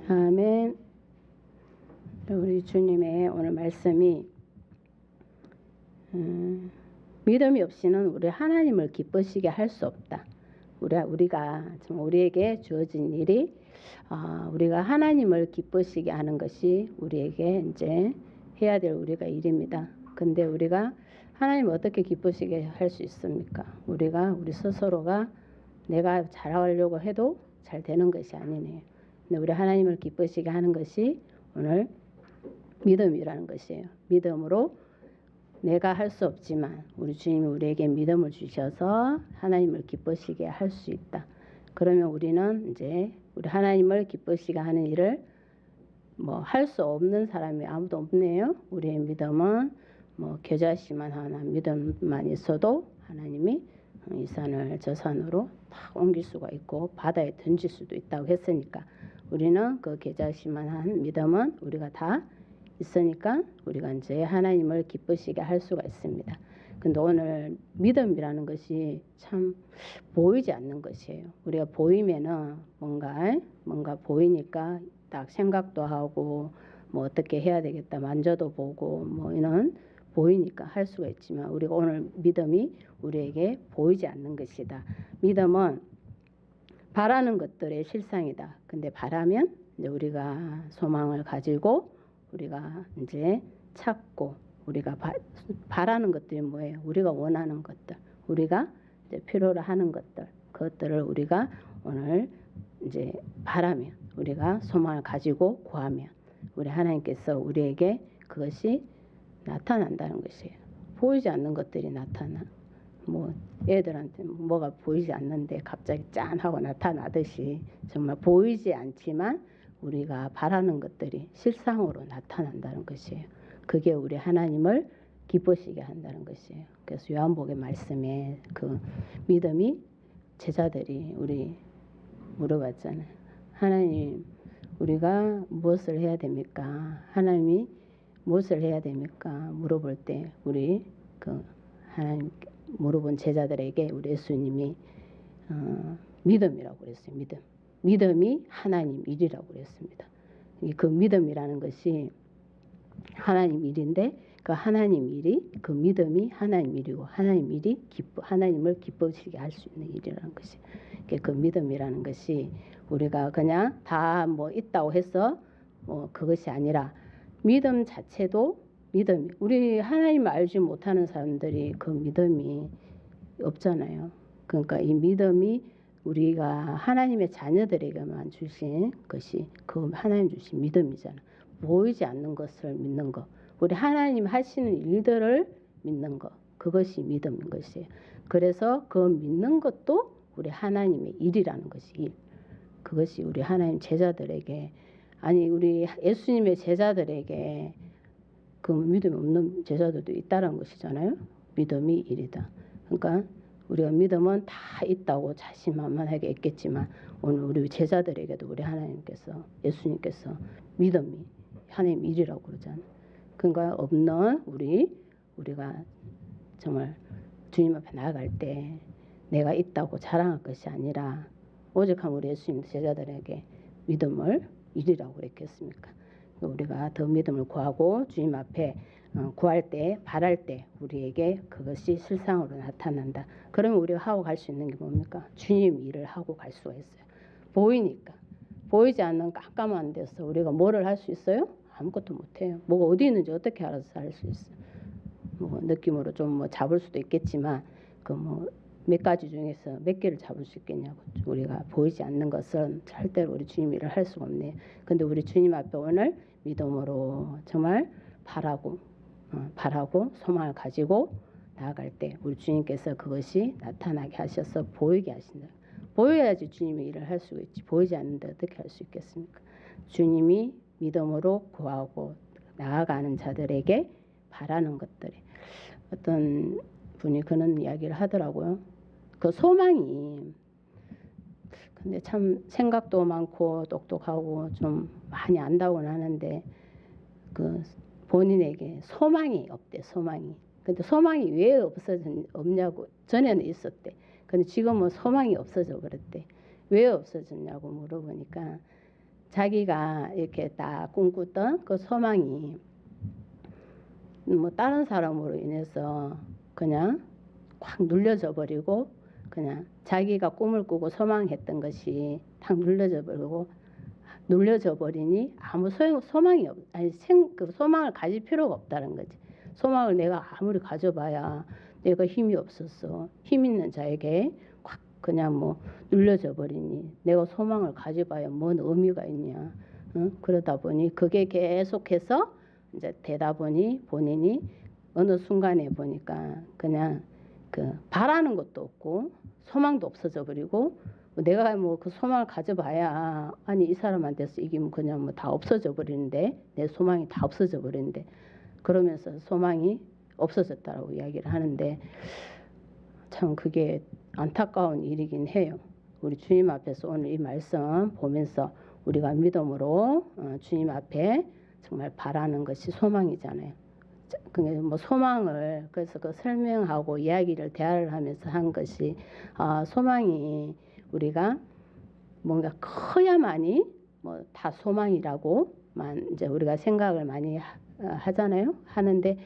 아멘. 우리 주님의 오늘 말씀이 믿음이 없이는 우리 하나님을 기쁘시게 할 수 없다. 우리가 우리에게 주어진 일이 우리가 하나님을 기쁘시게 하는 것이 우리에게 이제 해야 될 우리가 일입니다. 근데 우리가 하나님을 어떻게 기쁘시게 할 수 있습니까? 우리 스스로가 내가 잘하려고 해도 잘 되는 것이 아니네요. 근데 우리 하나님을 기쁘시게 하는 것이 오늘 믿음이라는 것이에요. 믿음으로 내가 할 수 없지만 우리 주님이 우리에게 믿음을 주셔서 하나님을 기쁘시게 할 수 있다. 그러면 우리는 이제 우리 하나님을 기쁘시게 하는 일을 할 수 없는 사람이 아무도 없네요. 우리의 믿음은 겨자씨만 하나 믿음만 있어도 하나님이 이 산을 저 산으로 다 옮길 수가 있고 바다에 던질 수도 있다고 했으니까 우리는 그 겨자씨만 한 믿음은 우리가 다 있으니까 우리가 이제 하나님을 기쁘시게 할 수가 있습니다. 근데 오늘 믿음이라는 것이 참 보이지 않는 것이에요. 우리가 보이면은 뭔가 보이니까 딱 생각도 하고 어떻게 해야 되겠다 만져도 보고 이런 보이니까 할 수가 있지만 우리가 오늘 믿음이 우리에게 보이지 않는 것이다. 믿음은 바라는 것들의 실상이다. 근데 바라면 이제 우리가 소망을 가지고 우리가 이제 찾고 우리가 바라는 것들이 뭐예요? 우리가 원하는 것들, 우리가 이제 필요로 하는 것들, 그것들을 우리가 오늘 이제 바라면 우리가 소망을 가지고 구하면 우리 하나님께서 우리에게 그것이 나타난다는 것이에요. 보이지 않는 것들이 나타나. 애들한테 뭐가 보이지 않는데 갑자기 짠 하고 나타나듯이 정말 보이지 않지만 우리가 바라는 것들이 실상으로 나타난다는 것이에요. 그게 우리 하나님을 기쁘시게 한다는 것이에요. 그래서 요한복음 말씀에 그 믿음이 제자들이 우리 물어봤잖아요. 하나님, 우리가 무엇을 해야 됩니까? 하나님이 무엇을 해야 됩니까? 물어볼 때 우리 하나님 물어본 제자들에게 우리 예수님이 믿음이라고 그랬어요. 믿음이 하나님 일이라고 그랬습니다. 그 믿음이라는 것이 하나님 일인데 그 하나님 일이 그 믿음이 하나님 일이고 하나님 일이 하나님을 기쁘시게 할 수 있는 일이라는 것이 그 믿음이라는 것이 우리가 그냥 다 있다고 해서 그것이 아니라 믿음 자체도 우리 하나님을 알지 못하는 사람들이 그 믿음이 없잖아요. 그러니까 이 믿음이 우리가 하나님의 자녀들에게만 주신 것이 그 하나님 주신 믿음이잖아. 보이지 않는 것을 믿는 것. 우리 하나님 하시는 일들을 믿는 것. 그것이 믿음인 것이에요. 그래서 그 믿는 것도 우리 하나님의 일이라는 것이 일. 그것이 우리 하나님 제자들에게 우리 예수님의 제자들에게 그 믿음이 없는 제자들도 있다는 것이잖아요. 믿음이 일이다. 그러니까 우리가 믿음은 다 있다고 자신만만하게 있겠지만 오늘 우리 제자들에게도 우리 하나님께서 예수님께서 믿음이 하나님 일이라고 그러잖아요. 그러니까 없는 우리가 정말 주님 앞에 나아갈 때 내가 있다고 자랑할 것이 아니라 오직 우리 예수님 제자들에게 믿음을 일이라고 그랬겠습니까? 우리가 더 믿음을 구하고 주님 앞에 구할 때 바랄 때 우리에게 그것이 실상으로 나타난다. 그러면 우리가 하고 갈 수 있는 게 뭡니까? 주님 일을 하고 갈 수가 있어요. 보이니까. 보이지 않는 깜깜한 데서 우리가 뭐를 할 수 있어요? 아무것도 못해요. 뭐가 어디 있는지 어떻게 알아서 할 수 있어요? 느낌으로 좀 잡을 수도 있겠지만 몇 가지 중에서 몇 개를 잡을 수 있겠냐고. 우리가 보이지 않는 것은 절대로 우리 주님 일을 할 수가 없네요. 근데 우리 주님 앞에 오늘 믿음으로 정말 바라고 소망을 가지고 나아갈 때 우리 주님께서 그것이 나타나게 하셔서 보이게 하신다. 보여야지 주님의 일을 할 수가 있지. 보이지 않는데 어떻게 할 수 있겠습니까? 주님이 믿음으로 구하고 나아가는 자들에게 바라는 것들이 어떤 분이 그런 이야기를 하더라고요. 그 소망이 근데 참 생각도 많고 똑똑하고 좀 많이 안다고는 하는데 그 본인에게 소망이 없대. 소망이. 근데 소망이 왜 없냐고. 전에는 있었대. 근데 지금은 소망이 없어져 그랬대. 왜 없어졌냐고 물어보니까 자기가 이렇게 딱 꿈꾸던 그 소망이 뭐 다른 사람으로 인해서 그냥 확 눌려져 버리고 그냥 자기가 꿈을 꾸고 소망했던 것이 탁 눌려져 버리니 아무 소망이 그 소망을 가질 필요가 없다는 거지. 소망을 내가 아무리 가져봐야 내가 힘이 없었어. 힘 있는 자에게 확 그냥 뭐 눌려져 버리니 내가 소망을 가져봐야 뭔 의미가 있냐. 응? 그러다 보니 그게 계속해서 이제 되다 보니 본인이 어느 순간에 보니까 그냥 그 바라는 것도 없고 소망도 없어져 버리고 내가 뭐 그 소망을 가져봐야 아니 이 사람한테서 이기면 그냥 뭐 다 없어져 버리는데 내 소망이 다 없어져 버리는데 그러면서 소망이 없어졌다라고 이야기를 하는데 참 그게 안타까운 일이긴 해요. 우리 주님 앞에서 오늘 이 말씀 보면서 우리가 믿음으로 주님 앞에 정말 바라는 것이 소망이잖아요. 뭐 소망을 그래서 그 설명하고 이야기를 대화를 하면서 한 것이 소망이 우리가 뭔가 커야만이 뭐 다 소망이라고만 이제 우리가 생각을 많이 하잖아요. 하는데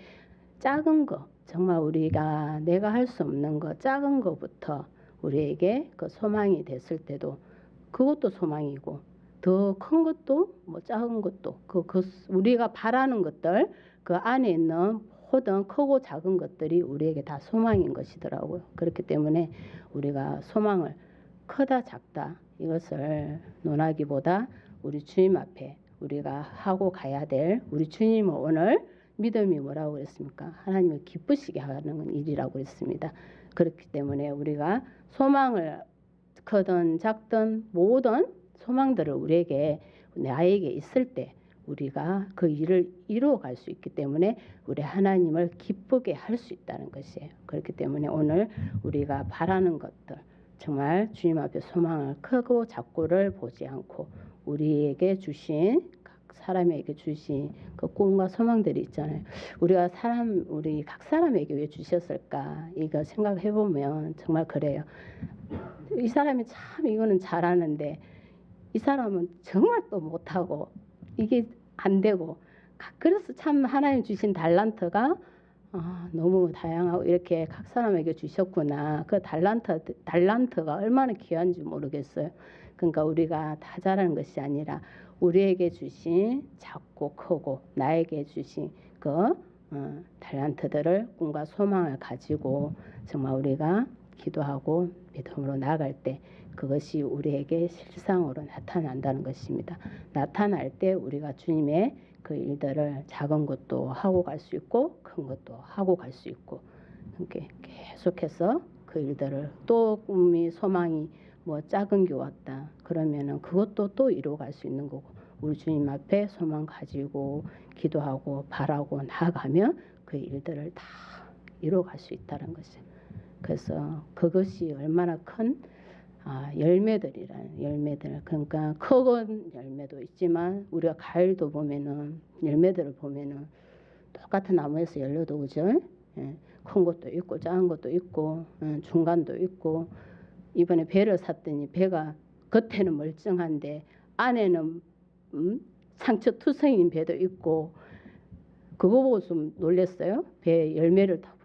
작은 거 정말 우리가 내가 할 수 없는 거 작은 거부터 우리에게 그 소망이 됐을 때도 그것도 소망이고 더 큰 것도 뭐 작은 것도 그 우리가 바라는 것들 그 안에 있는 모든 크고 작은 것들이 우리에게 다 소망인 것이더라고요. 그렇기 때문에 우리가 소망을 크다 작다 이것을 논하기보다 우리 주님 앞에 우리가 하고 가야 될 우리 주님은 오늘 믿음이 뭐라고 그랬습니까? 하나님을 기쁘시게 하는 일이라고 그랬습니다. 그렇기 때문에 우리가 소망을 크든 작든 모든 소망들을 우리에게 나에게 있을 때 우리가 그 일을 이루어 갈 수 있기 때문에 우리 하나님을 기쁘게 할 수 있다는 것이에요. 그렇기 때문에 오늘 우리가 바라는 것들 정말 주님 앞에 소망을 크고 작고를 보지 않고 우리에게 주신 각 사람에게 주신 그 꿈과 소망들이 있잖아요. 우리 각 사람에게 왜 주셨을까? 이거 생각해 보면 정말 그래요. 이 사람이 참 이거는 잘하는데 이 사람은 정말 또 못하고 이게 안 되고 그래서 참 하나님 주신 달란트가 너무 다양하고 이렇게 각 사람에게 주셨구나. 그 달란트가 얼마나 귀한지 모르겠어요. 그러니까 우리가 다 잘하는 것이 아니라 우리에게 주신 작고 크고 나에게 주신 그 달란트들을 꿈과 소망을 가지고 정말 우리가 기도하고 믿음으로 나아갈 때 그것이 우리에게 실상으로 나타난다는 것입니다. 나타날 때 우리가 주님의 그 일들을 작은 것도 하고 갈 수 있고 큰 것도 하고 갈 수 있고 이렇게 계속해서 그 일들을 또 꿈이 소망이 뭐 작은 게 왔다 그러면은 그것도 또 이루어갈 수 있는 거고 우리 주님 앞에 소망 가지고 기도하고 바라고 나아가면 그 일들을 다 이루어갈 수 있다는 것이에요. 그래서 그것이 얼마나 큰 열매들 그러니까 큰 열매도 있지만 우리가 과일도 보면은 열매들을 보면은 똑같은 나무에서 열려도 그죠? 예, 큰 것도 있고 작은 것도 있고 중간도 있고 이번에 배를 샀더니 배가 겉에는 멀쩡한데 안에는 상처투성인 배도 있고 그거 보고 좀 놀랐어요. 배 열매를 딱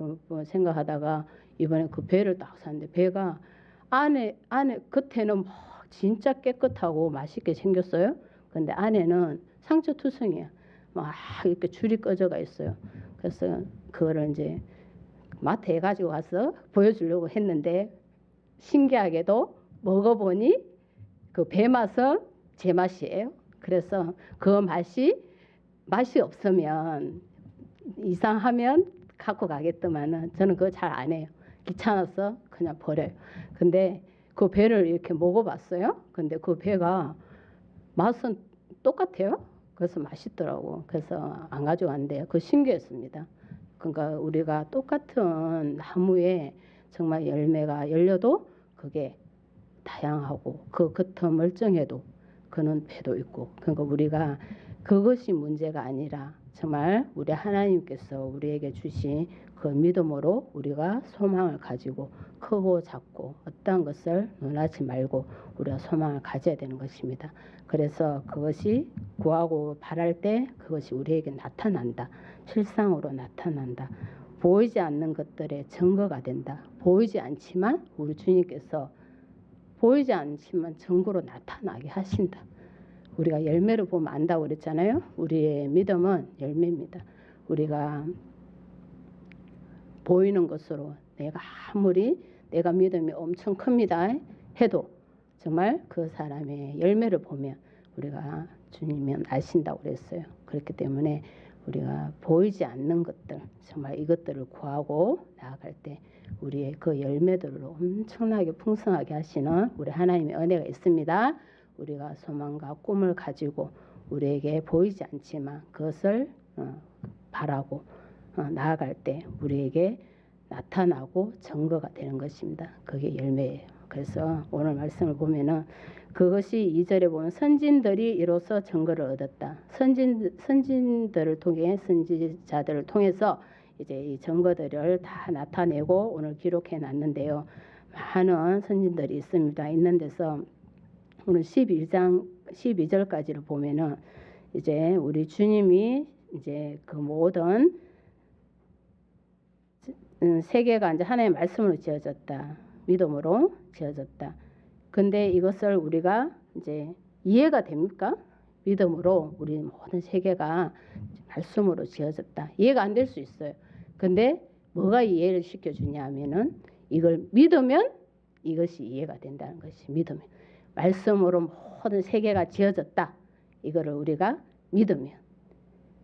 생각하다가 이번에 그 배를 딱 샀는데 배가 안에 겉에는 뭐 진짜 깨끗하고 맛있게 생겼어요. 근데 안에는 상처투성이야. 막 이렇게 줄이 꺼져가 있어요. 그래서 그거를 이제 마트에 가지고 가서 보여주려고 했는데 신기하게도 먹어보니 그 배 맛은 제 맛이에요. 그래서 그 맛이 없으면 이상하면 갖고 가겠더만은 저는 그거 잘 안 해요. 귀찮아서 그냥 버려요. 근데 그 배를 이렇게 먹어봤어요. 근데 그 배가 맛은 똑같아요. 그래서 맛있더라고. 그래서 안 가져왔는데요. 그거 신기했습니다. 그러니까 우리가 똑같은 나무에 정말 열매가 열려도 그게 다양하고 그 겉은 멀쩡해도 그는 배도 있고 그러니까 우리가 그것이 문제가 아니라 정말 우리 하나님께서 우리에게 주신 그 믿음으로 우리가 소망을 가지고 크고 작고 어떠한 것을 논하지 말고 우리가 소망을 가져야 되는 것입니다. 그래서 그것이 구하고 바랄 때 그것이 우리에게 나타난다. 실상으로 나타난다. 보이지 않는 것들의 증거가 된다. 보이지 않지만 우리 주님께서 보이지 않지만 증거로 나타나게 하신다. 우리가 열매를 보면 안다고 그랬잖아요. 우리의 믿음은 열매입니다. 우리가 보이는 것으로 내가 아무리 내가 믿음이 엄청 큽니다 해도 정말 그 사람의 열매를 보면 우리가 주님은 아신다고 그랬어요. 그렇기 때문에 우리가 보이지 않는 것들 정말 이것들을 구하고 나아갈 때 우리의 그 열매들로 엄청나게 풍성하게 하시는 우리 하나님의 은혜가 있습니다. 우리가 소망과 꿈을 가지고 우리에게 보이지 않지만 그것을 바라고 나아갈 때 우리에게 나타나고 증거가 되는 것입니다. 그게 열매예요. 그래서 오늘 말씀을 보면은 그것이 2절에 보면 선진들이 이로써 증거를 얻었다. 선진들을 통해 선지자들을 통해서 이제 이 증거들을 다 나타내고 오늘 기록해 놨는데요. 많은 선진들이 있습니다. 있는 데서 오늘 12절까지를 보면은 이제 우리 주님이 이제 그 모든 세계가 이제 하나님의 말씀으로 지어졌다. 믿음으로 지어졌다. 근데 이것을 우리가 이제 이해가 됩니까? 믿음으로 우리 모든 세계가 말씀으로 지어졌다. 이해가 안 될 수 있어요. 근데 뭐가 이해를 시켜주냐 하면은 이걸 믿으면 이것이 이해가 된다는 것이 믿으면. 말씀으로 모든 세계가 지어졌다. 이거를 우리가 믿으면.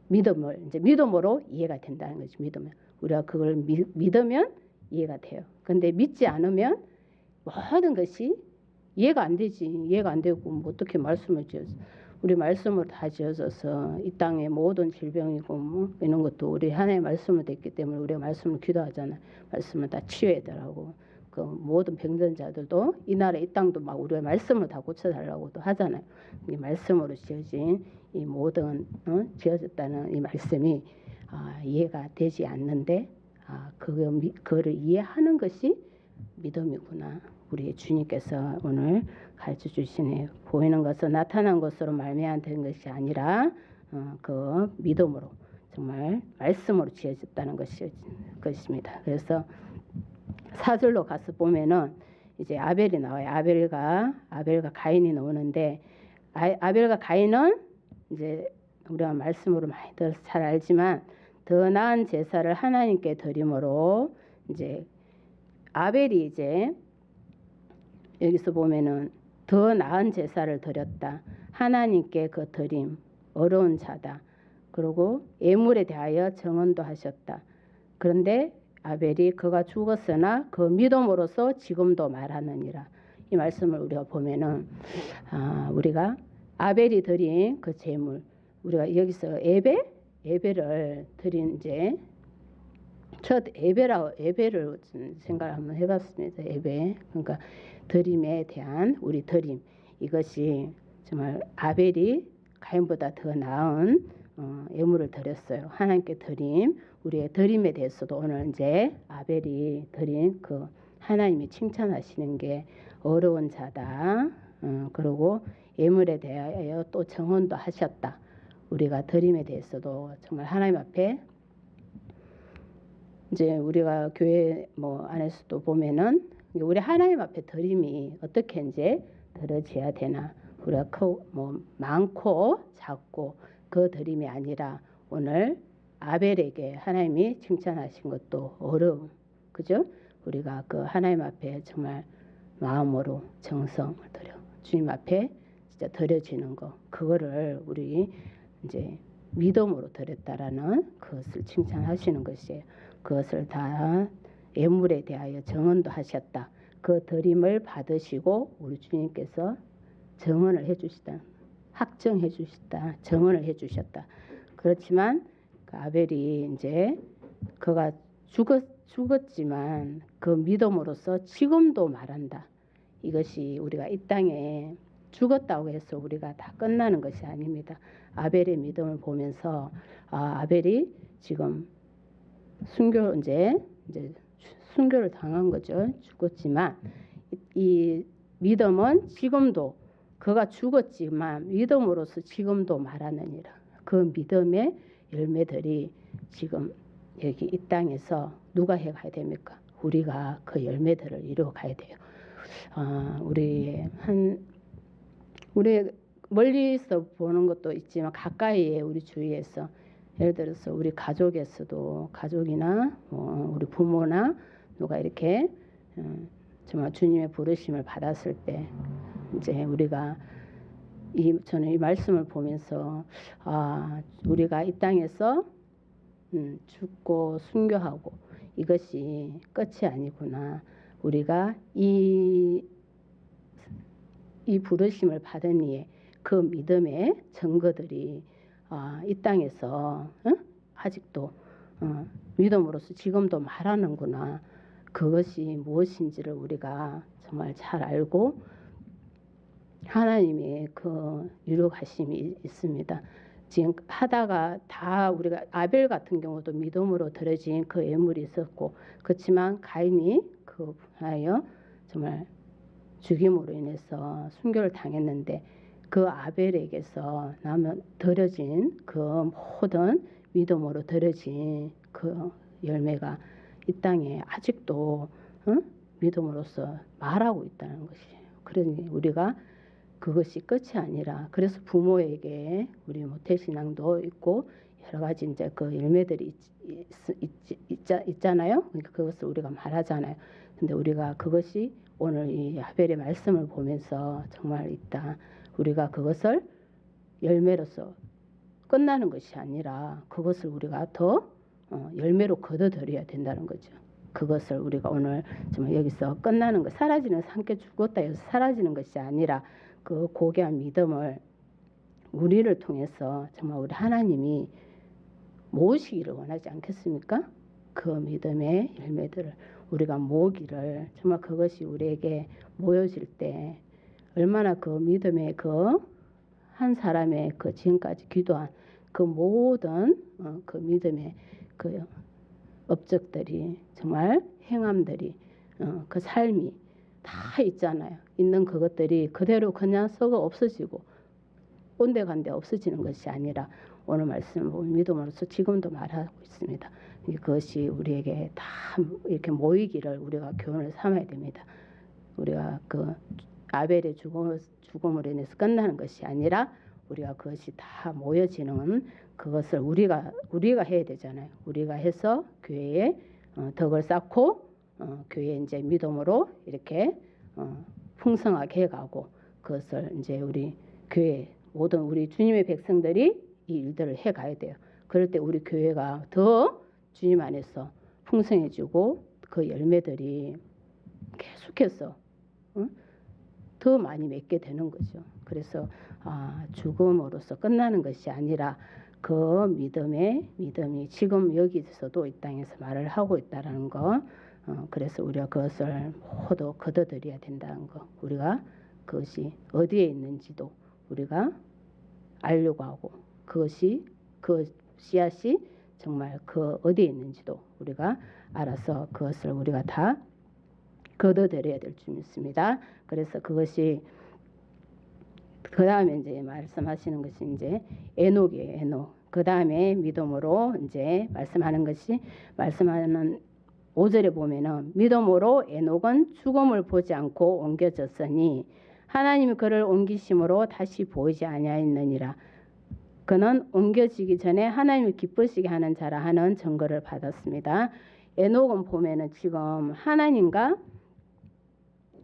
믿음을 이제 믿음으로 이해가 된다는 것이 믿으면. 우리가 그걸 믿으면 이해가 돼요. 근데 믿지 않으면 모든 것이 이해가 안 되지. 이해가 안 되고 뭐 어떻게 말씀을 지어서 우리 말씀으로 다 지어져서 이 땅의 모든 질병이고 뭐 이런 것도 우리 하나님의 말씀으로 됐기 때문에 우리가 말씀을 기도하잖아요. 말씀을 다 치유해 달라고. 그 모든 병든 자들도 이 나라 이 땅도 막 우리가 말씀으로 다 고쳐달라고도 하잖아요. 이 말씀으로 지어진 이 모든 지어졌다는 이 말씀이 이해가 되지 않는데 그거를 이해하는 것이 믿음이구나. 우리 주님께서 오늘 가르쳐 주시네요. 보이는 것은 나타난 것으로 말미암아 된 것이 아니라 그 믿음으로 정말 말씀으로 지어졌다는 것입니다. 그래서 4절로 가서 보면은 이제 아벨이 나와요. 아벨과 가인이 나오는데 아벨과 가인은 이제 우리가 말씀으로 많이 들어서 잘 알지만 더 나은 제사를 하나님께 드림으로 이제 아벨이 이제 여기서 보면은 더 나은 제사를 드렸다. 하나님께 그 드림 어려운 자다. 그리고 예물에 대하여 정언도 하셨다. 그런데 아벨이 그가 죽었으나 그 믿음으로써 지금도 말하느니라. 이 말씀을 우리가 보면은 우리가 아벨이 드린 그 제물 우리가 여기서 예배를 드린 이제 첫 예배를 생각을 한번 해봤습니다. 예배 그러니까 드림에 대한 우리 드림 이것이 정말 아벨이 가인보다 더 나은 예물을 드렸어요. 하나님께 드림 우리의 드림에 대해서도 오늘 이제 아벨이 드린 그 하나님이 칭찬하시는 게 어려운 자다. 그리고 예물에 대하여 또 정언도 하셨다. 우리가 드림에 대해서도 정말 하나님 앞에 이제 우리가 교회 뭐 안에서도 보면은 우리 하나님 앞에 드림이 어떻게 이제 들어져야 되나 우리가 뭐 많고 작고 그 드림이 아니라 오늘 아벨에게 하나님이 칭찬하신 것도 어려움 그죠? 우리가 그 하나님 앞에 정말 마음으로 정성을 들여 주님 앞에 진짜 드려지는 거 그거를 우리 이제 믿음으로 드렸다라는 그것을 칭찬하시는 것이에요. 그것을 다 예물에 대하여 정언도 하셨다. 그 드림을 받으시고 우리 주님께서 정언을 해주시다. 확정해 주셨다. 정언을 해주셨다. 그렇지만 그 아벨이 이제 그가 죽었지만 그 믿음으로써 지금도 말한다. 이것이 우리가 이 땅에 죽었다고 해서 우리가 다 끝나는 것이 아닙니다. 아벨의 믿음을 보면서 아벨이 지금 이제 순교를 당한 거죠. 죽었지만 이 믿음은 지금도 그가 죽었지만 믿음으로서 지금도 말하느니라. 그 믿음의 열매들이 지금 여기 이 땅에서 누가 해가야 됩니까? 우리가 그 열매들을 이루어 가야 돼요. 우리 멀리서 보는 것도 있지만 가까이에 우리 주위에서 예를 들어서 우리 가족에서도 가족이나 우리 부모나 누가 이렇게 정말 주님의 부르심을 받았을 때 이제 우리가 저는 이 말씀을 보면서 우리가 이 땅에서 죽고 순교하고 이것이 끝이 아니구나. 우리가 이 부르심을 받은 이에 그 믿음의 증거들이 이 땅에서 아직도 믿음으로서 지금도 말하는구나. 그것이 무엇인지를 우리가 정말 잘 알고 하나님의 그 유력하심이 있습니다. 지금 하다가 다 우리가 아벨 같은 경우도 믿음으로 드려진 그 예물이 있었고 그렇지만 가인이 그 하여 정말 죽임으로 인해서 순교를 당했는데 그 아벨에게서 드려진 그 모든 믿음으로 드려진 그 열매가 이 땅에 아직도 믿음으로서 말하고 있다는 것이에요. 그러니 우리가 그것이 끝이 아니라 그래서 부모에게 우리 모태신앙도 있고 여러 가지 이제 그 열매들이 있잖아요. 그러니까 그것을 우리가 말하잖아요. 근데 우리가 그것이 오늘 이 아벨의 말씀을 보면서 정말 있다. 우리가 그것을 열매로서 끝나는 것이 아니라 그것을 우리가 더 열매로 거둬들여야 된다는 거죠. 그것을 우리가 오늘 정말 여기서 끝나는 것, 사라지는 함께 죽었다 해서 사라지는 것이 아니라 그 고귀한 믿음을 우리를 통해서 정말 우리 하나님이 모으시기를 원하지 않겠습니까? 그 믿음의 열매들을 우리가 모으기를 정말 그것이 우리에게 모여질 때 얼마나 그 믿음의 그 한 사람의 그 지금까지 기도한 그 모든 그 믿음의 그 업적들이 정말 행함들이 그 삶이 다 있잖아요. 있는 그것들이 그대로 그냥 썩어 없어지고 온데간데 없어지는 것이 아니라 오늘 말씀을 보면 믿음으로써 지금도 말하고 있습니다. 그것이 우리에게 다 이렇게 모이기를 우리가 교훈을 삼아야 됩니다. 우리가 그 아벨의 죽음으로 인해서 끝나는 것이 아니라 우리가 그것이 다 모여지는 그것을 우리가 해야 되잖아요. 우리가 해서 교회에 덕을 쌓고 교회 이제 믿음으로 이렇게 풍성하게 해가고 그것을 이제 우리 교회 모든 우리 주님의 백성들이 이 일들을 해가야 돼요. 그럴 때 우리 교회가 더 주님 안에서 풍성해지고 그 열매들이 계속해서 더 많이 맺게 되는 거죠. 그래서 죽음으로써 끝나는 것이 아니라 그 믿음이 지금 여기서도 이 땅에서 말을 하고 있다라는 거. 그래서 우리가 그것을 모두 거둬들여야 된다는 거. 우리가 그것이 어디에 있는지도 우리가 알려고 하고 그것이 그 씨앗이 정말 그 어디에 있는지도 우리가 알아서 그것을 우리가 다 거둬들여야 될 줄 믿습니다. 그래서 그것이 그 다음에 이제 말씀하시는 것이 이제 에녹이에요. 에녹. 그 다음에 믿음으로 이제 말씀하는 5절에 보면은 믿음으로 에녹은 죽음을 보지 않고 옮겨졌으니 하나님이 그를 옮기심으로 다시 보이지 아니하였느니라. 그는 옮겨지기 전에 하나님을 기쁘시게 하는 자라 하는 증거를 받았습니다. 에녹은 보면은 지금 하나님과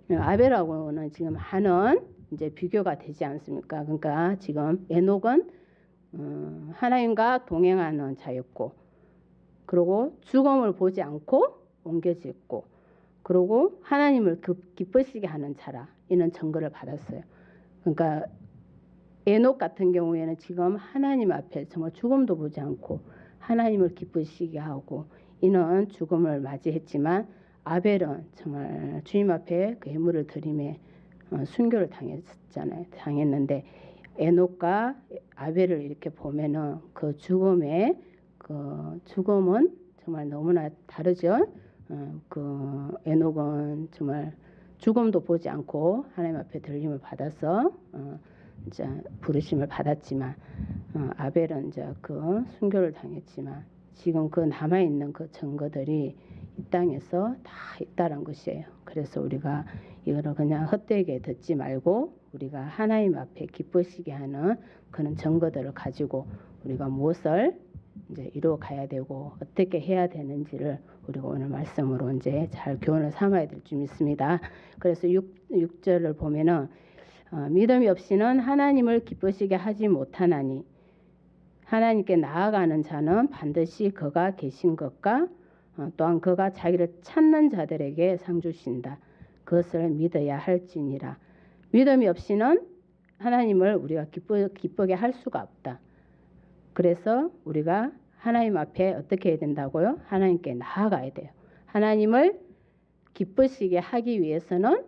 아벨하고는 지금 하는 이제 비교가 되지 않습니까? 그러니까 지금 에녹은 하나님과 동행하는 자였고, 그리고 죽음을 보지 않고 옮겨졌고, 그리고 하나님을 기쁘시게 하는 자라 이런 증거를 받았어요. 그러니까 에녹 같은 경우에는 지금 하나님 앞에 정말 죽음도 보지 않고 하나님을 기쁘시게 하고 이는 죽음을 맞이했지만 아벨은 정말 주님 앞에 그 예물을 드림에 순교를 당했는데 에녹과 아벨을 이렇게 보면은 그 죽음은 정말 너무나 다르죠. 그 에녹은 정말 죽음도 보지 않고 하나님 앞에 들림을 받아서 이제 부르심을 받았지만 아벨은 이제 그 순교를 당했지만 지금 그 남아 있는 그 증거들이 이 땅에서 다 있다는 것이에요. 그래서 우리가 이거를 그냥 헛되게 듣지 말고 우리가 하나님 앞에 기쁘시게 하는 그런 증거들을 가지고 우리가 무엇을 이제 이루어 가야 되고 어떻게 해야 되는지를 우리가 오늘 말씀으로 이제 잘 교훈을 삼아야 될 줄 믿습니다. 그래서 6절을 보면은 믿음이 없이는 하나님을 기쁘시게 하지 못하나니 하나님께 나아가는 자는 반드시 그가 계신 것과 또한 그가 자기를 찾는 자들에게 상 주신다. 그것을 믿어야 할지니라. 믿음이 없이는 하나님을 우리가 기쁘게 할 수가 없다. 그래서 우리가 하나님 앞에 어떻게 해야 된다고요? 하나님께 나아가야 돼요. 하나님을 기쁘시게 하기 위해서는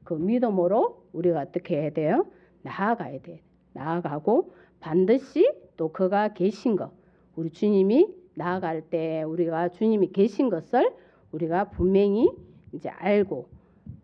그 믿음으로 우리가 어떻게 해야 돼요? 나아가야 돼요. 나아가고 반드시 또 그가 계신 것, 우리 주님이 나아갈 때 우리가 주님이 계신 것을 우리가 분명히 이제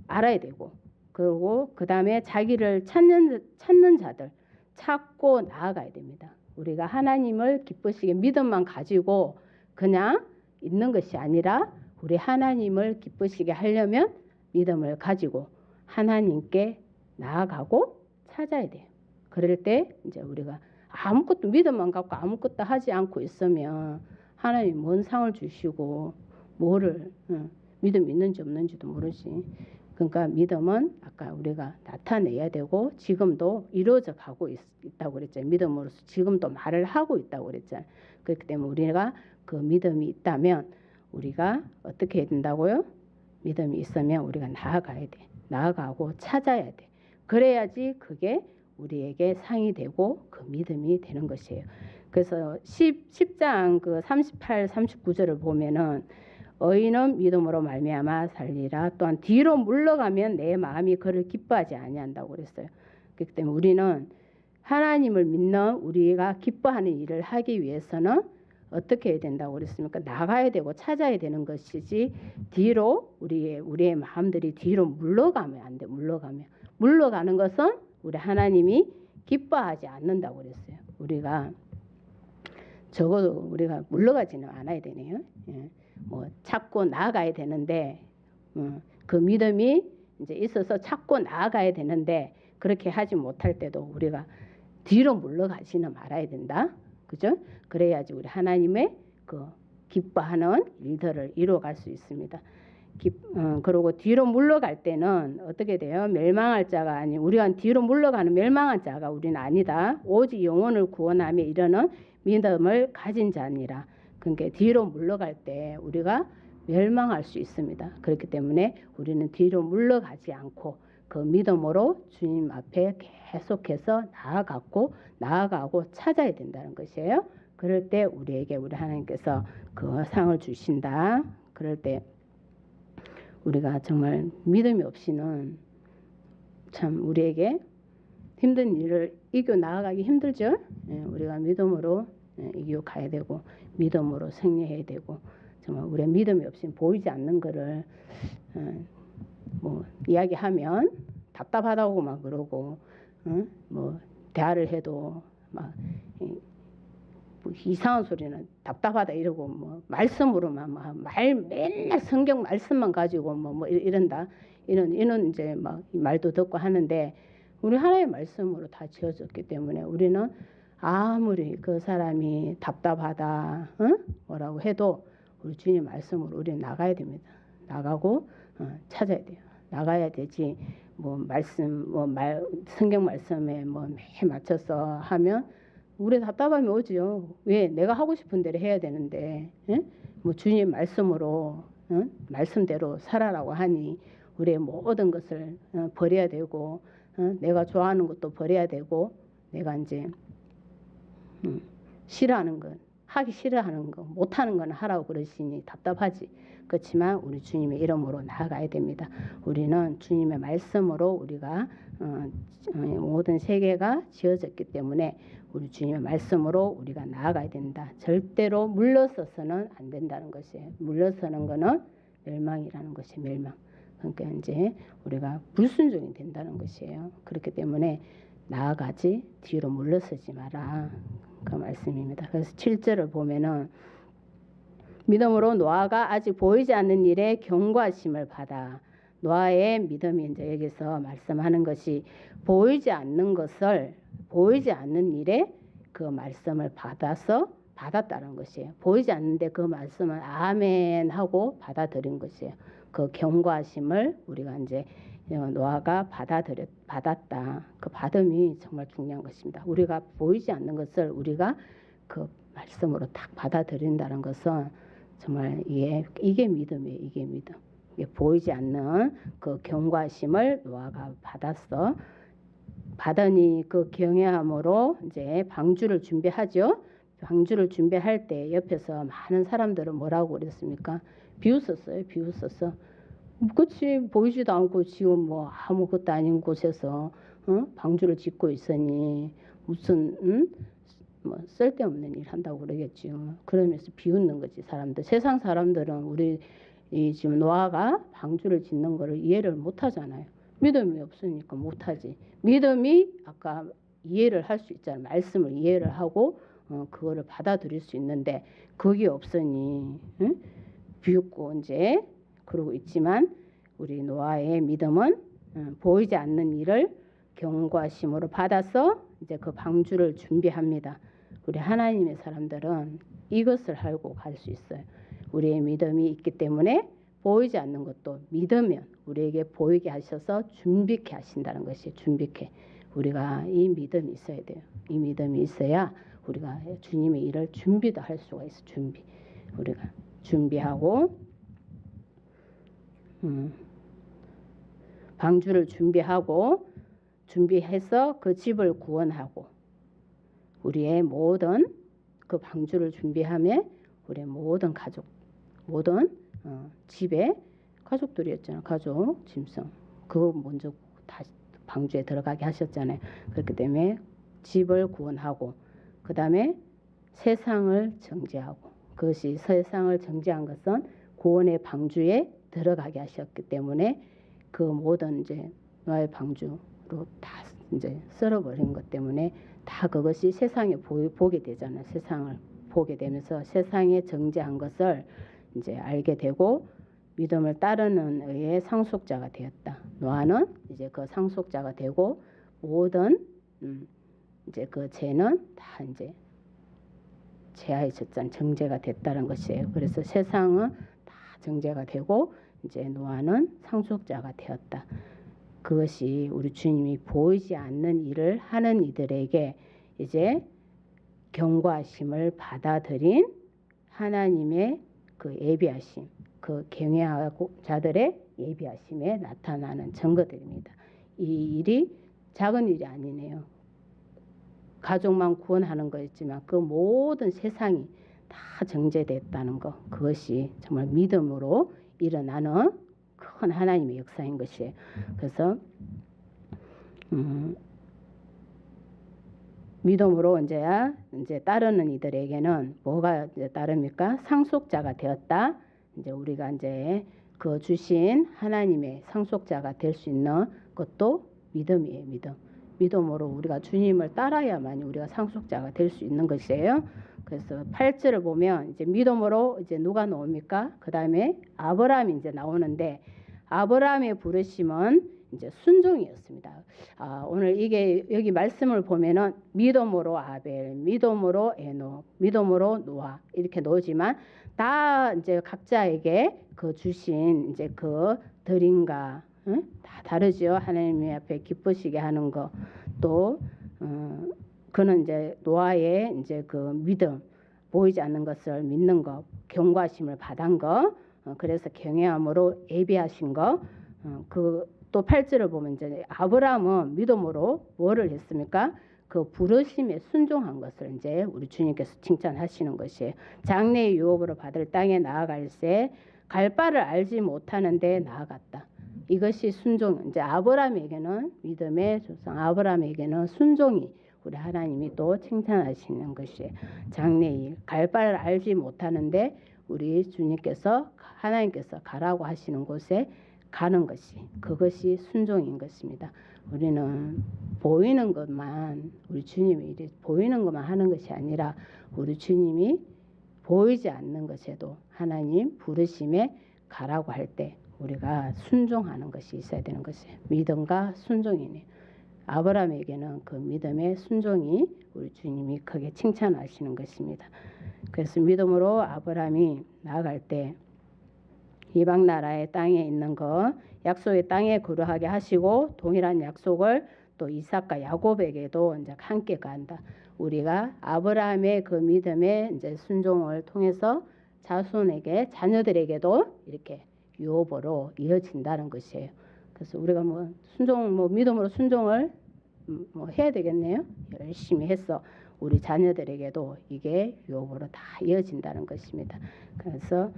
알아야 되고, 그리고 그 다음에 자기를 찾는 자들 찾고 나아가야 됩니다. 우리가 하나님을 기쁘시게 믿음만 가지고 그냥 있는 것이 아니라 우리 하나님을 기쁘시게 하려면 믿음을 가지고 하나님께 나아가고 찾아야 돼요. 그럴 때 이제 우리가 아무것도 믿음만 갖고 아무것도 하지 않고 있으면 하나님 뭔 상을 주시고 뭐를 믿음 있는지 없는지도 모르지. 그러니까 믿음은 아까 우리가 나타내야 되고 지금도 이루어져 가고 있다고 그랬잖아요. 믿음으로서 지금도 말을 하고 있다고 그랬잖아요. 그렇기 때문에 우리가 그 믿음이 있다면 우리가 어떻게 해야 된다고요? 믿음이 있으면 우리가 나아가야 돼. 나아가고 찾아야 돼. 그래야지 그게 우리에게 상이 되고 그 믿음이 되는 것이에요. 그래서 10장 그 38, 39절을 보면은 의인은 믿음으로 말미암아 살리라. 또한 뒤로 물러가면 내 마음이 그를 기뻐하지 아니한다고 그랬어요. 그렇기 때문에 우리는 하나님을 믿는 우리가 기뻐하는 일을 하기 위해서는 어떻게 해야 된다고 그랬습니까? 나가야 되고 찾아야 되는 것이지 뒤로 우리의 마음들이 뒤로 물러가면 안 돼. 물러가는 것은 우리 하나님이 기뻐하지 않는다고 그랬어요. 우리가 적어도 우리가 물러가지는 않아야 되네요. 예. 뭐 찾고 나아가야 되는데 그 믿음이 이제 있어서 찾고 나아가야 되는데 그렇게 하지 못할 때도 우리가 뒤로 물러가지는 말아야 된다. 그죠? 그래야지 우리 하나님의 그 기뻐하는 일들을 이루어갈 수 있습니다. 그리고 뒤로 물러갈 때는 어떻게 돼요? 멸망할 자가 아니 우리가 뒤로 물러가는 멸망한 자가 우리는 아니다. 오직 영혼을 구원하며 이르는 믿음을 가진 자니라. 그러니까 뒤로 물러갈 때 우리가 멸망할 수 있습니다. 그렇기 때문에 우리는 뒤로 물러가지 않고 그 믿음으로 주님 앞에 계속해서 나아가고 찾아야 된다는 것이에요. 그럴 때 우리 하나님께서 그 상을 주신다. 그럴 때 우리가 정말 믿음이 없이는 참 우리에게 힘든 일을 이겨 나아가기 힘들죠. 우리가 믿음으로 이겨 가야 되고 믿음으로 승리해야 되고 정말 우리의 믿음이 없이는 보이지 않는 거를 뭐 이야기하면 답답하다고 막 그러고 뭐 대화를 해도 막 뭐 이상한 소리는 답답하다 이러고 뭐 말씀으로만 맨날 성경 말씀만 가지고 뭐 이런다 이런 이제 막 말도 듣고 하는데 우리 하나님의 말씀으로 다 지어졌기 때문에 우리는 아무리 그 사람이 답답하다 뭐라고 해도 우리 주님 말씀으로 우리는 나가야 됩니다. 나가고 찾아야 돼요. 나가야 되지 뭐 성경 말씀에 매 맞춰서 하면 우리 답답함이 오지요. 왜 내가 하고 싶은 대로 해야 되는데 뭐 주님 말씀으로 말씀대로 살아라고 하니 우리의 모든 것을 버려야 되고 내가 좋아하는 것도 버려야 되고 내가 이제 싫어하는 것 하기 싫어하는 거, 못하는 거는 하라고 그러시니 답답하지. 그렇지만 우리 주님의 이름으로 나아가야 됩니다. 우리는 주님의 말씀으로 우리가 모든 세계가 지어졌기 때문에 우리 주님의 말씀으로 우리가 나아가야 된다. 절대로 물러서서는 안 된다는 것이에요. 물러서는 거는 멸망이라는 것이 멸망. 그러니까 이제 우리가 불순종이 된다는 것이에요. 그렇기 때문에 나아가지 뒤로 물러서지 마라. 그 말씀입니다. 그래서 7절을 보면은 믿음으로 노아가 아직 보이지 않는 일에 경고하심을 받아. 노아의 믿음이 이제 여기서 말씀하는 것이 보이지 않는 것을 보이지 않는 일에 그 말씀을 받았다는 것이에요. 보이지 않는데 그 말씀을 아멘 하고 받아들인 것이에요. 그 경고하심을 우리가 이제 노아가 받았다. 그 받음이 정말 중요한 것입니다. 우리가 보이지 않는 것을 우리가 그 말씀으로 딱 받아들인다는 것은 정말 이게 믿음이에요. 이게 믿음. 이게 보이지 않는 그 경고하심을 노아가 받았어. 받으니 그 경외함으로 이제 방주를 준비하죠. 방주를 준비할 때 옆에서 많은 사람들은 뭐라고 그랬습니까? 비웃었어요. 비웃었어. 그치, 보이지도 않고 지금 뭐 아무것도 아닌 곳에서 방주를 짓고 있으니 무슨 뭐 쓸데없는 일 한다고 그러겠죠. 그러면서 비웃는 거지 사람들. 세상 사람들은 우리 지금 노아가 방주를 짓는 거를 이해를 못 하잖아요. 믿음이 없으니까 못 하지. 믿음이 아까 이해를 할 수 있잖아요. 말씀을 이해를 하고 그거를 받아들일 수 있는데 그게 없으니 비웃고 이제 그러고 있지만 우리 노아의 믿음은 보이지 않는 일을 경고하심으로 받아서 이제 그 방주를 준비합니다. 우리 하나님의 사람들은 이것을 알고 갈 수 있어요. 우리의 믿음이 있기 때문에 보이지 않는 것도 믿으면 우리에게 보이게 하셔서 준비케 하신다는 것이 준비케. 우리가 이 믿음이 있어야 돼요. 이 믿음이 있어야 우리가 주님의 일을 준비도 할 수가 있어. 준비. 우리가 준비하고 방주를 준비해서 그 집을 구원하고 우리의 모든 그 방주를 준비하며 우리의 모든 가족 모든 집에 가족들이었잖아요. 가족 짐승 그거 먼저 다시 방주에 들어가게 하셨잖아요. 그렇기 때문에 집을 구원하고 그 다음에 세상을 정죄하고 그것이 세상을 정죄한 것은 구원의 방주에 들어가게 하셨기 때문에 그 모든 이제 노아의 방주로 다 이제 썰어버린 것 때문에 다 그것이 세상에 보게 되잖아요. 세상을 보게 되면서 세상에 정죄한 것을 이제 알게 되고 믿음을 따르는 의의 상속자가 되었다. 노아는 이제 그 상속자가 되고 모든 이제 그 죄는 다 이제 죄하의 젖잔 정죄가 됐다는 것이에요. 그래서 세상은 다 정죄가 되고 이제 노아는 상속자가 되었다. 그것이 우리 주님이 보이지 않는 일을 하는 이들에게 이제 경고하심을 받아들인 하나님의 그 예비하심, 그 경외하고 자들의 예비하심에 나타나는 증거들입니다. 이 일이 작은 일이 아니네요. 가족만 구원하는 거였지만 그 모든 세상이 다 정죄됐다는 것, 그것이 정말 믿음으로 일어나는 큰 하나님의 역사인 것이에요. 그래서 믿음으로 이제 따르는 이들에게는 뭐가 이제 따릅니까? 상속자가 되었다. 이제 우리가 이제 그 주신 하나님의 상속자가 될 수 있는 것도 믿음이에요. 믿음으로 우리가 주님을 따라야만 우리가 상속자가 될 수 있는 것이에요. 그래서 8절을 보면 이제 믿음으로 이제 누가 나옵니까? 그 다음에 아브라함이 이제 나오는데 아브라함의 부르심은 이제 순종이었습니다. 오늘 이게 여기 말씀을 보면은 믿음으로 아벨, 믿음으로 에녹, 믿음으로 노아 이렇게 나오지만 다 이제 각자에게 그 주신 이제 그 드림과 다 다르죠. 하나님 앞에 기쁘시게 하는 거 또 그는 이제 노아의 이제 그 믿음 보이지 않는 것을 믿는 거 경고하심을 받은 거 그래서 경외함으로 예비하신 거 그 또 8절을 보면 이제 아브라함은 믿음으로 뭐를 했습니까? 그 부르심에 순종한 것을 이제 우리 주님께서 칭찬하시는 것이에요. 장래의 유업으로 받을 땅에 나아갈새 갈 바를 알지 못하는데 나아갔다. 이것이 순종. 이제 아브라함에게는 믿음의 조상 아브라함에게는 순종이 우리 하나님이 또 칭찬하시는 것이에요. 장래일 갈 바를 알지 못하는데 우리 주님께서 하나님께서 가라고 하시는 곳에 가는 것이 그것이 순종인 것입니다. 우리는 보이는 것만 우리 주님이 이제 보이는 것만 하는 것이 아니라 우리 주님이 보이지 않는 것에도 하나님 부르심에 가라고 할 때 우리가 순종하는 것이 있어야 되는 것이에요. 믿음과 순종이네요. 아브라함에게는 그 믿음의 순종이 우리 주님이 크게 칭찬하시는 것입니다. 그래서 믿음으로 아브라함이 나아갈 때 이방 나라의 땅에 있는 거 약속의 땅에 거류하게 하시고 동일한 약속을 또 이삭과 야곱에게도 이제 함께 간다. 우리가 아브라함의 그 믿음의 이제 순종을 통해서 자손에게 자녀들에게도 이렇게 유업으로 이어진다는 것이에요. 그래서 우리가 뭐 순종 뭐 믿음으로 순종을 뭐 해야 되겠네요. 열심히 해서 우리 자녀들에게도 이게 유업으로 다 이어진다는 것입니다. 그래서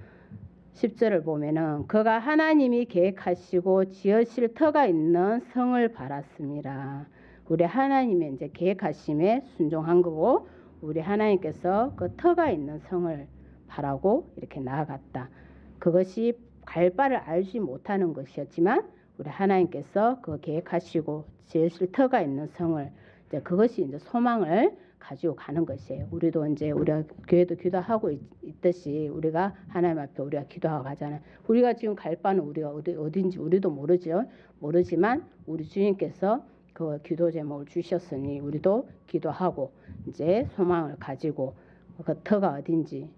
10절을 보면은 그가 하나님이 계획하시고 지으실 터가 있는 성을 바랐습니다. 우리 하나님의 이제 계획하심에 순종한 거고 우리 하나님께서 그 터가 있는 성을 바라고 이렇게 나아갔다. 그것이 갈 바를 알지 못하는 것이었지만 우리 하나님께서 그 계획하시고 지으실 터가 있는 성을 이제 그것이 이제 소망을 가지고 가는 것이에요. 우리도 이제 우리가 교회도 기도하고 있듯이 우리가 하나님 앞에 우리가 기도하고 가잖아요. 우리가 지금 갈 바는 우리가 어딘지 우리도 모르죠. 모르지만 우리 주님께서 그 기도 제목을 주셨으니 우리도 기도하고 이제 소망을 가지고 그 터가 어딘지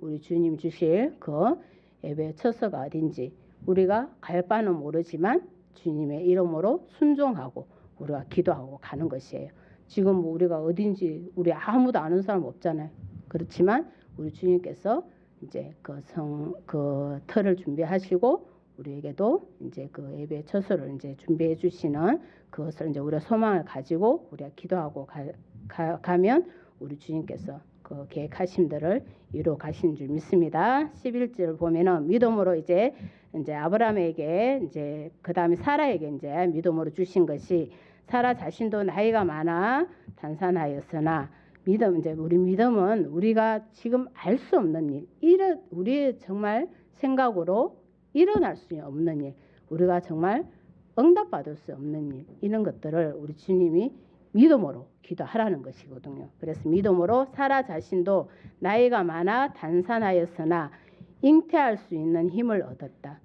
우리 주님 주실 그 예배 처소가 어딘지 우리가 갈 바는 모르지만 주님의 이름으로 순종하고 우리가 기도하고 가는 것이에요. 지금 뭐 우리가 어딘지 우리 아무도 아는 사람 없잖아요. 그렇지만 우리 주님께서 이제 그 터를 준비하시고 우리에게도 이제 그 예배 처소를 이제 준비해 주시는 그것을 이제 우리가 소망을 가지고 우리가 기도하고 가면 우리 주님께서 그 계획하심들을 이루어 가신 줄 믿습니다. 11절을 보면은 믿음으로 이제 아브라함에게 이제 그다음에 사라에게 이제 믿음으로 주신 것이 사라 자신도 나이가 많아 단산하였으나 믿음 이제 우리 믿음은 우리가 지금 알 수 없는 일, 우리의 정말 생각으로 일어날 수 없는 일, 우리가 정말 응답받을 수 없는 일 이런 것들을 우리 주님이 믿음으로 기도하라는 것이거든요. 그래서 믿음으로 사라 자신도 나이가 많아 단산하였으나 잉태할 수 있는 힘을 얻었다.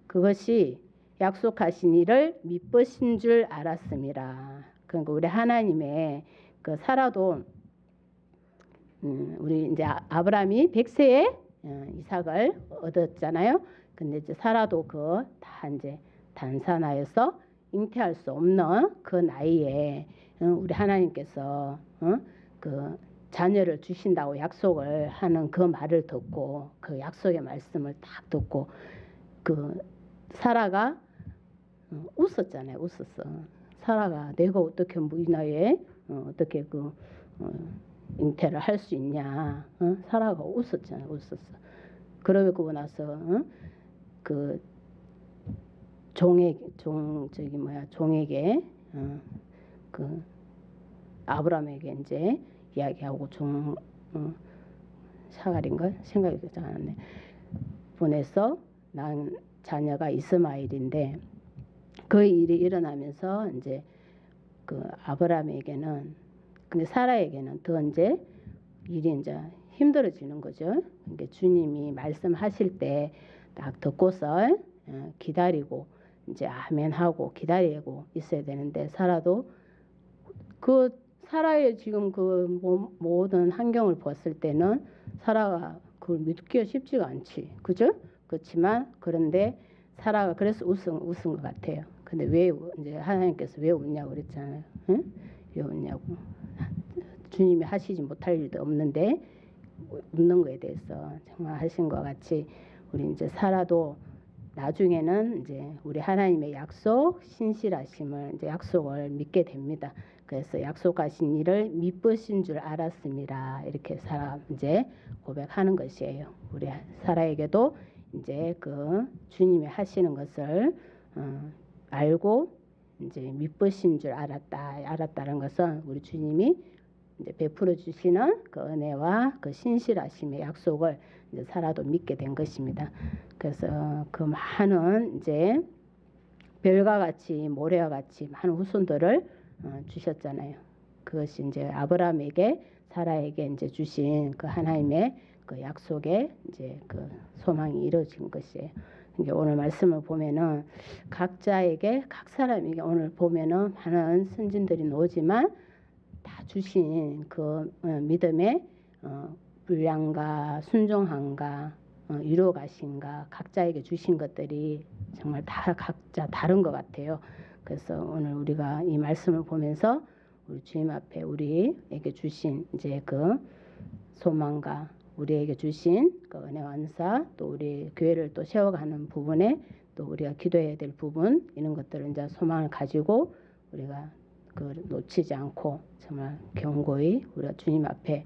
그것이 약속하신 일을 미쁘신 줄 알았습니다. 그러니까 우리 하나님의 그 사라도 우리 이제 아브라함이 100세에 이삭을 얻었잖아요. 근데 이제 사라도 그 다 이제 단산하여서 잉태할 수 없는 그 나이에 우리 하나님께서 그 자녀를 주신다고 약속을 하는 그 말을 듣고 그 약속의 말씀을 딱 듣고 그 사라가 웃었잖아요. 웃었어. 사라가 내가 어떻게 뭐 이 나이에 어떻게 그 잉태를 할 수 있냐. 사라가 웃었잖아요. 웃었어. 그러고 나서 그 종에게 그 아브라함에게 이제 이야기하고 샤갈인가 생각이 잘 안 나네. 보내서 난 자녀가 이스마엘인데 그 일이 일어나면서 이제 그 아브라함에게는 근데 사라에게는 더 이제 일이 이제 힘들어지는 거죠. 그러니까 주님이 말씀하실 때 딱 듣고서 기다리고 이제 아멘하고 기다리고 있어야 되는데 사라도 그 사라의 지금 그 모든 환경을 봤을 때는 사라가 그걸 믿기가 쉽지가 않지, 그죠? 그렇지만 그런데 사라가 그래서 웃은 것 같아요. 근데 왜 이제 하나님께서 왜 웃냐고 그랬잖아요. 응? 왜 웃냐고. 주님이 하시지 못할 일도 없는데 웃는 거에 대해서 정말 하신 것 같이 우리 이제 사라도 나중에는 이제 우리 하나님의 약속 신실하심을 이제 약속을 믿게 됩니다. 그래서 약속하신 일을 미쁘신 줄 알았습니다. 이렇게 사라 이제 고백하는 것이에요. 우리 사라에게도 이제 그 주님이 하시는 것을 알고 이제 미쁘신 줄 알았다는 것은 우리 주님이 이제 베풀어 주시는 그 은혜와 그 신실하심의 약속을 이제 사라도 믿게 된 것입니다. 그래서 그 많은 이제 별과 같이 모래와 같이 많은 후손들을 주셨잖아요. 그것이 이제 아브라함에게 사라에게 이제 주신 그 하나님의 그 약속의 이제 그 소망이 이루어진 것이에요. 그러니까 오늘 말씀을 보면은 각자에게 각 사람에게 오늘 보면은 많은 선진들이 나오지만 다 주신 그 믿음의 분량과 순종함과 위로가심과 각자에게 주신 것들이 정말 다 각자 다른 것 같아요. 그래서 오늘 우리가 이 말씀을 보면서 우리 주님 앞에 우리에게 주신 이제 그 소망과 우리에게 주신 그 은혜와 은사, 또 우리 교회를 또 세워가는 부분에 또 우리가 기도해야 될 부분, 이런 것들을 이제 소망을 가지고 우리가 그 놓치지 않고 정말 견고히 우리가 주님 앞에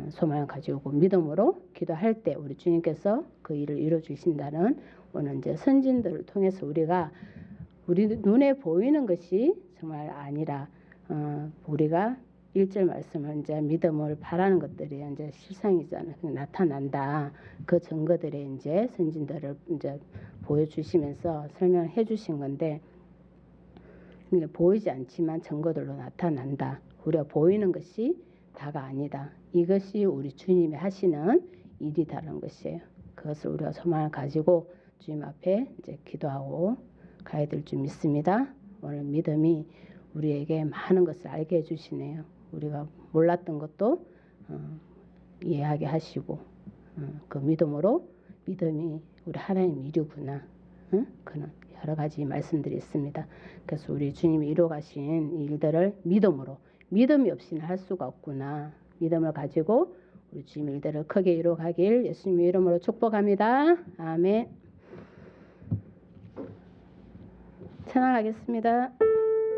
소망을 가지고 믿음으로 기도할 때 우리 주님께서 그 일을 이루어 주신다는 오늘 이제 선진들을 통해서 우리가 우리 눈에 보이는 것이 정말 아니라 우리가 1절 말씀을 이제 믿음을 바라는 것들이 이제 실상이잖아요. 나타난다. 그 증거들에 이제 선진들을 이제 보여주시면서 설명을 해주신 건데, 보이지 않지만 증거들로 나타난다. 우리가 보이는 것이 다가 아니다. 이것이 우리 주님이 하시는 일이다라는 것이에요. 그것을 우리가 소망을 가지고 주님 앞에 이제 기도하고 가야 될 줄 믿습니다. 오늘 믿음이 우리에게 많은 것을 알게 해주시네요. 우리가 몰랐던 것도 이해하게 하시고 그 믿음으로 믿음이 우리 하나님 일이구나. 그는 여러 가지 말씀들이 있습니다. 그래서 우리 주님이 이루어가신 일들을 믿음으로, 믿음이 없이는 할 수가 없구나. 믿음을 가지고 우리 주님 일들을 크게 이루어가길 예수님의 이름으로 축복합니다. 아멘. 찬양하겠습니다.